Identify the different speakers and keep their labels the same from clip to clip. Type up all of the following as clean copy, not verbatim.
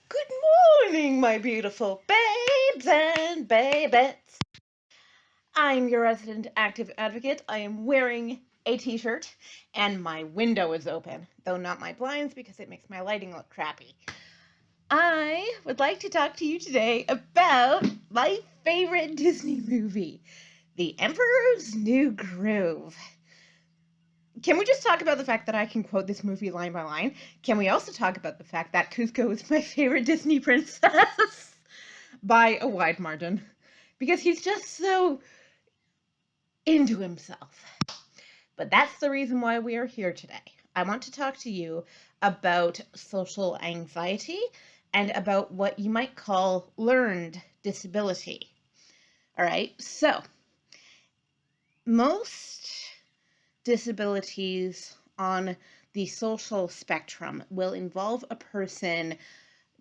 Speaker 1: Good morning, my beautiful babes and babettes. I'm your resident active advocate. I am wearing a t-shirt and my window is open, though not my blinds because it makes my lighting look crappy. I would like to talk to you today about my favorite Disney movie, The Emperor's New Groove. Can we just talk about the fact that I can quote this movie line by line? Can we also talk about the fact that Kuzco is my favorite Disney princess by a wide margin? Because he's just so into himself. But that's the reason why we are here today. I want to talk to you about social anxiety and about what you might call learned disability. All right, so most disabilities on the social spectrum will involve a person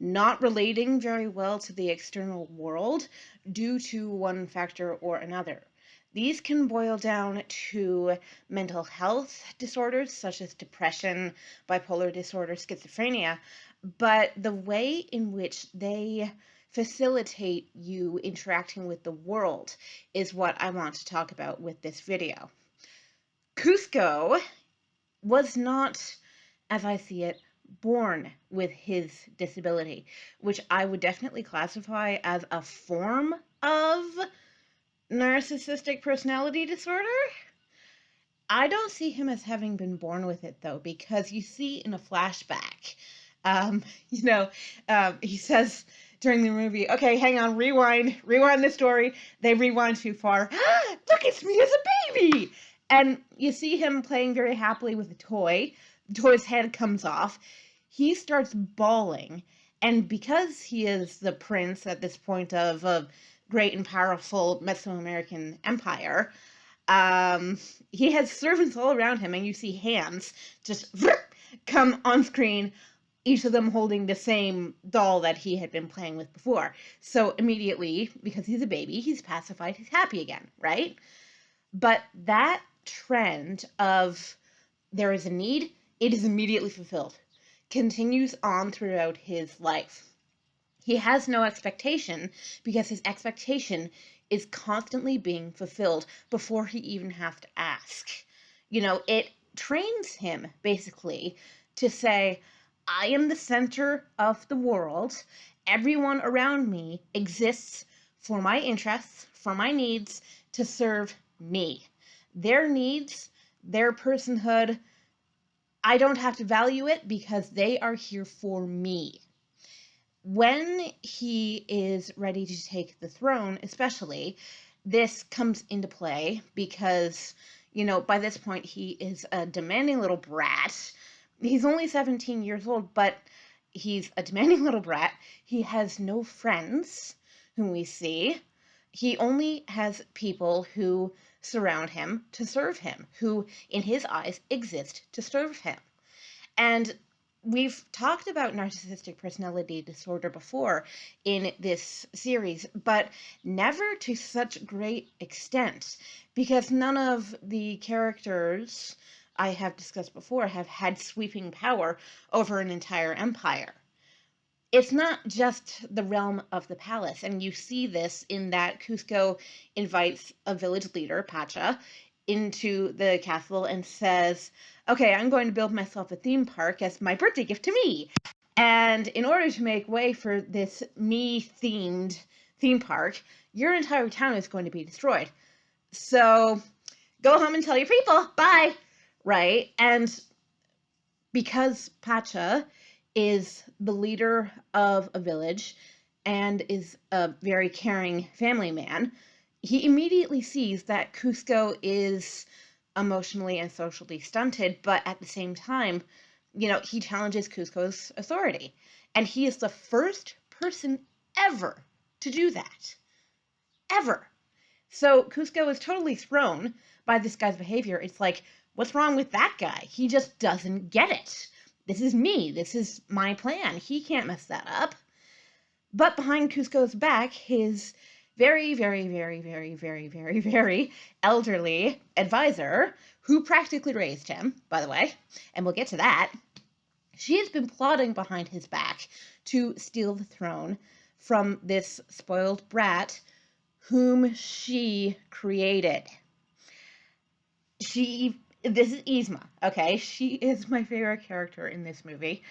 Speaker 1: not relating very well to the external world due to one factor or another. These can boil down to mental health disorders such as depression, bipolar disorder, schizophrenia, but the way in which they facilitate you interacting with the world is what I want to talk about with this video. Kuzco was not, as I see it, born with his disability, which I would definitely classify as a form of narcissistic personality disorder. I don't see him as having been born with it, though, because you see in a flashback, um, you know, he says during the movie, okay, hang on, rewind the story. They rewind too far. Look, it's me as a baby! And you see him playing very happily with a toy. The toy's head comes off. He starts bawling. And because he is the prince at this point of a great and powerful Mesoamerican empire, he has servants all around him, and you see hands just come on screen, each of them holding the same doll that he had been playing with before. So immediately, because he's a baby, he's pacified, he's happy again, right? But that trend of there is a need, it is immediately fulfilled, continues on throughout his life. He has no expectation because his expectation is constantly being fulfilled before he even has to ask. It trains him basically to say, I am the center of the world. Everyone around me exists for my interests, for my needs, to serve me. Their needs, their personhood, I don't have to value it because they are here for me. When he is ready to take the throne, especially, this comes into play because, by this point, he is a demanding little brat. He's only 17 years old, but he's a demanding little brat. He has no friends whom we see. He only has people who surround him to serve him, who, in his eyes, exist to serve him. And we've talked about narcissistic personality disorder before in this series, but never to such great extent, because none of the characters I have discussed before have had sweeping power over an entire empire. It's not just the realm of the palace, and you see this in that Kuzco invites a village leader, Pacha, into the castle and says, okay, I'm going to build myself a theme park as my birthday gift to me. And in order to make way for this me-themed theme park, your entire town is going to be destroyed. So go home and tell your people, bye, right? And because Pacha is the leader of a village and is a very caring family man, he immediately sees that Kuzco is emotionally and socially stunted, but at the same time, he challenges Kuzco's authority. And he is the first person ever to do that. Ever. So Kuzco is totally thrown by this guy's behavior. It's like, what's wrong with that guy? He just doesn't get it. This is me. This is my plan. He can't mess that up. But behind Kuzco's back, his very, very, very, very, very, very, very elderly advisor, who practically raised him, by the way, and we'll get to that, She has been plotting behind his back to steal the throne from this spoiled brat whom she created. This is Yzma, okay? She is my favorite character in this movie.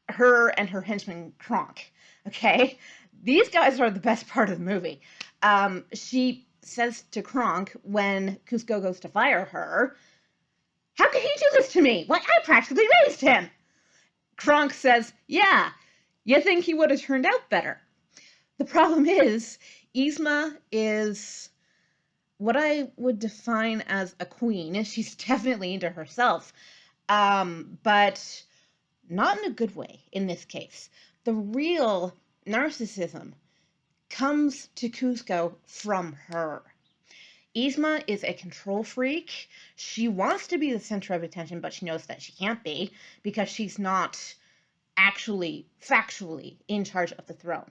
Speaker 1: Her and her henchman Kronk, okay? These guys are the best part of the movie. She says to Kronk when Kuzco goes to fire her, "How can he do this to me? Like, I practically raised him." Kronk says, "Yeah, you think he would have turned out better." The problem is, Yzma is what I would define as a queen. She's definitely into herself, but not in a good way in this case. The real narcissism comes to Kuzco from her. Yzma is a control freak. She wants to be the center of attention, but she knows that she can't be because she's not actually, factually in charge of the throne.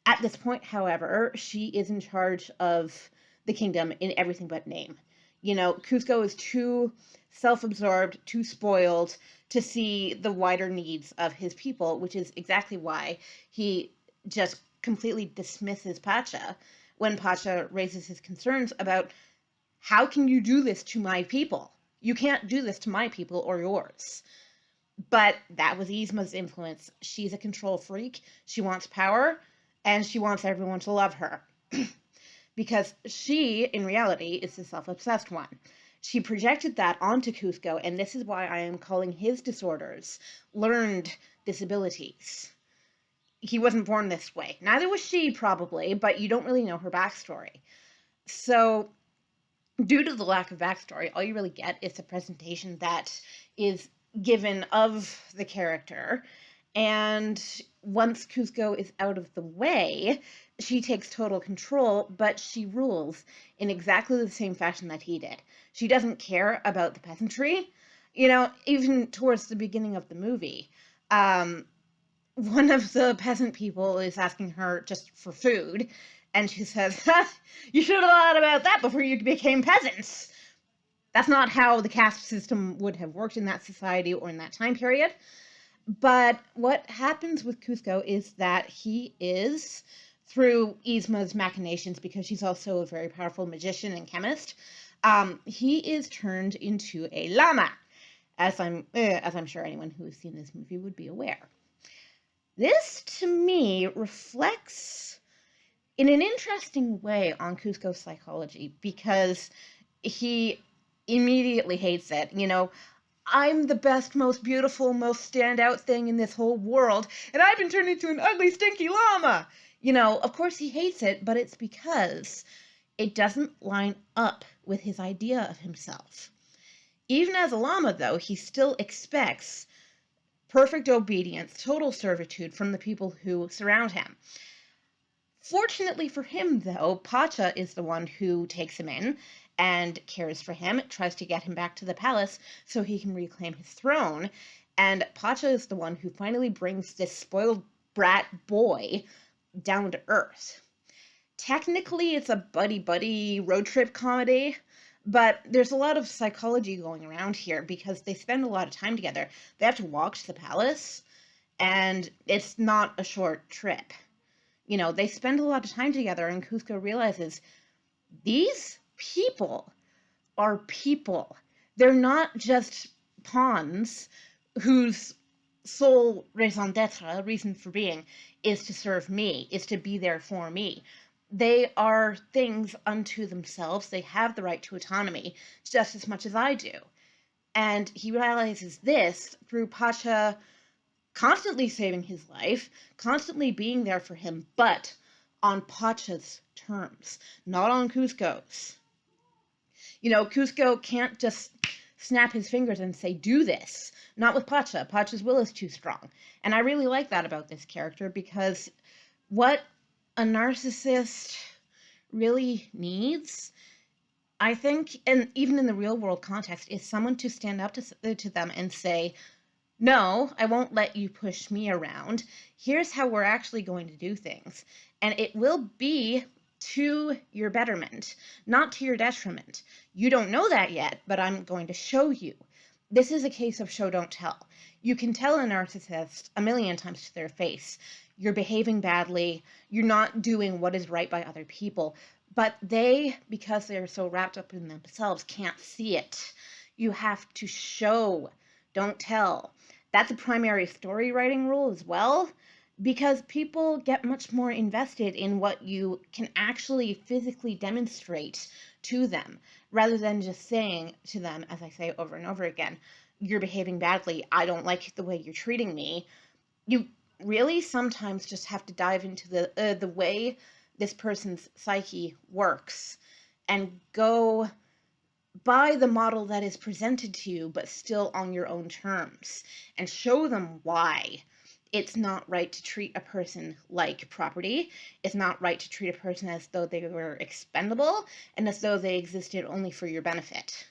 Speaker 1: At this point, however, she is in charge of the kingdom in everything but name. You know, Kuzco is too self-absorbed, too spoiled to see the wider needs of his people, which is exactly why he just completely dismisses Pacha when Pacha raises his concerns about, how can you do this to my people? You can't do this to my people or yours. But that was Yzma's influence. She's a control freak. She wants power, and she wants everyone to love her. Because she, in reality, is the self-obsessed one. She projected that onto Kuzco, and this is why I am calling his disorders learned disabilities. He wasn't born this way. Neither was she, probably, but you don't really know her backstory. So, due to the lack of backstory, all you really get is a presentation that is given of the character. And once Kuzco is out of the way, she takes total control, but she rules in exactly the same fashion that he did. She doesn't care about the peasantry. You know, even towards the beginning of the movie, one of the peasant people is asking her just for food, and she says, "You should have thought about that before you became peasants." That's not how the caste system would have worked in that society or in that time period. But what happens with Kuzco is that he is, through Yzma's machinations, because she's also a very powerful magician and chemist, he is turned into a llama, as I'm sure anyone who has seen this movie would be aware. This, to me, reflects in an interesting way on Kuzco's psychology, because he immediately hates it. You know, "I'm the best, most beautiful, most standout thing in this whole world, and I've been turned into an ugly, stinky llama." You know, of course he hates it, but it's because it doesn't line up with his idea of himself. Even as a llama, though, he still expects perfect obedience, total servitude from the people who surround him. Fortunately for him, though, Pacha is the one who takes him in and cares for him, tries to get him back to the palace so he can reclaim his throne. And Pacha is the one who finally brings this spoiled brat boy down to earth. Technically, it's a buddy-buddy road trip comedy, but there's a lot of psychology going around here because they spend a lot of time together. They have to walk to the palace, and it's not a short trip. You know, they spend a lot of time together, and Kuzco realizes these people are people. They're not just pawns whose sole raison d'etre, reason for being, is to serve me, is to be there for me. They are things unto themselves. They have the right to autonomy just as much as I do. And he realizes this through Pacha constantly saving his life, constantly being there for him, but on Pacha's terms, not on Kuzco's. You know, Kuzco can't just snap his fingers and say, "Do this." Not with Pacha. Pacha's will is too strong. And I really like that about this character, because what a narcissist really needs, I think, and even in the real world context, is someone to stand up to them and say, "No, I won't let you push me around. Here's how we're actually going to do things. And it will be to your betterment, not to your detriment. You don't know that yet, but I'm going to show you." This is a case of show don't tell. You can tell a narcissist a million times to their face, you're behaving badly, you're not doing what is right by other people, but they, because they're so wrapped up in themselves, can't see it. You have to show, don't tell. That's a primary story writing rule as well, because people get much more invested in what you can actually physically demonstrate to them, rather than just saying to them, as I say over and over again, you're behaving badly, I don't like the way you're treating me. You really sometimes just have to dive into the way this person's psyche works and go by the model that is presented to you, but still on your own terms, and show them why it's not right to treat a person like property. It's not right to treat a person as though they were expendable and as though they existed only for your benefit.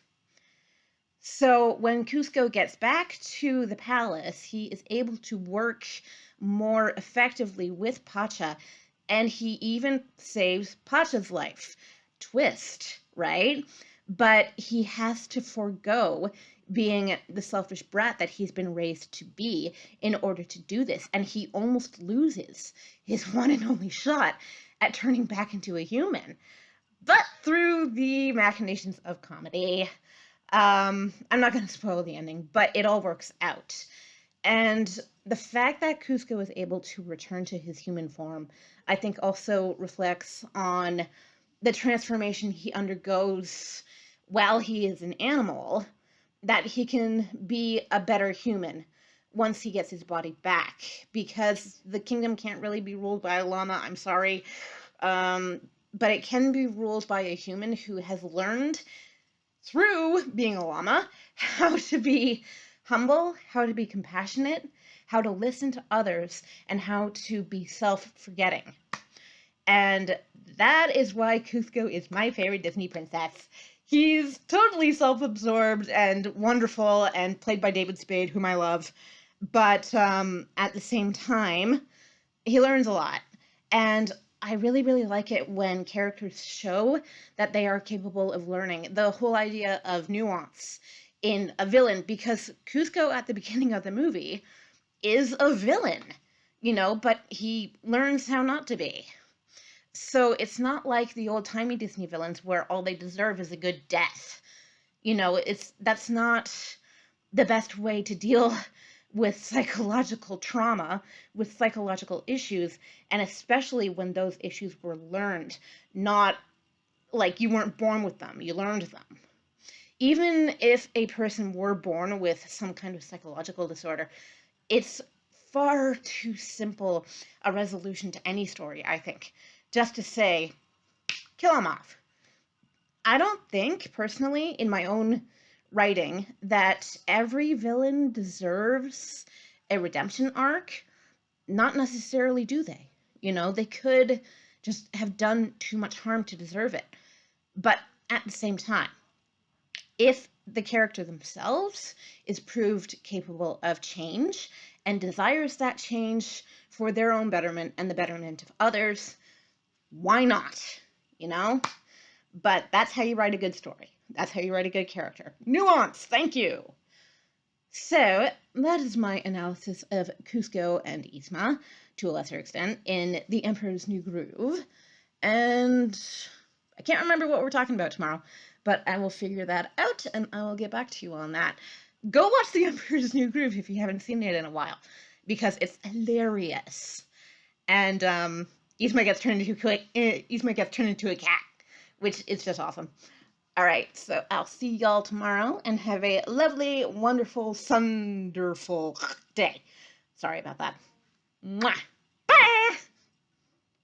Speaker 1: So when Kuzco gets back to the palace, he is able to work more effectively with Pacha, and he even saves Pacha's life. Twist, right? But he has to forego being the selfish brat that he's been raised to be in order to do this, and he almost loses his one and only shot at turning back into a human. But through the machinations of comedy, I'm not going to spoil the ending, but it all works out. And the fact that Kuzco is able to return to his human form, I think also reflects on the transformation he undergoes while he is an animal, that he can be a better human once he gets his body back, because the kingdom can't really be ruled by a llama, I'm sorry. But it can be ruled by a human who has learned through being a llama how to be humble, how to be compassionate, how to listen to others, and how to be self-forgetting. And that is why Kuzco is my favorite Disney princess. He's totally self-absorbed and wonderful and played by David Spade, whom I love. But at the same time, he learns a lot. And I really, really like it when characters show that they are capable of learning. The whole idea of nuance in a villain, because Kuzco at the beginning of the movie is a villain, but he learns how not to be. So it's not like the old-timey Disney villains where all they deserve is a good death. That's not the best way to deal with psychological trauma, with psychological issues, and especially when those issues were learned, not like you weren't born with them, you learned them. Even if a person were born with some kind of psychological disorder, it's far too simple a resolution to any story, I think, just to say, kill them off. I don't think, personally, in my own writing, that every villain deserves a redemption arc. Not necessarily do they. They could just have done too much harm to deserve it. But at the same time, if the character themselves is proved capable of change and desires that change for their own betterment and the betterment of others, why not? But that's how you write a good story. That's how you write a good character. Nuance, thank you. So that is my analysis of Kuzco and Yzma, to a lesser extent, in The Emperor's New Groove. And I can't remember what we're talking about tomorrow, but I will figure that out and I will get back to you on that. Go watch The Emperor's New Groove if you haven't seen it in a while, because it's hilarious. And Yzma gets turned into a cat, which is just awesome. All right, so I'll see y'all tomorrow and have a lovely, wonderful, sunderful day. Sorry about that. Mwah!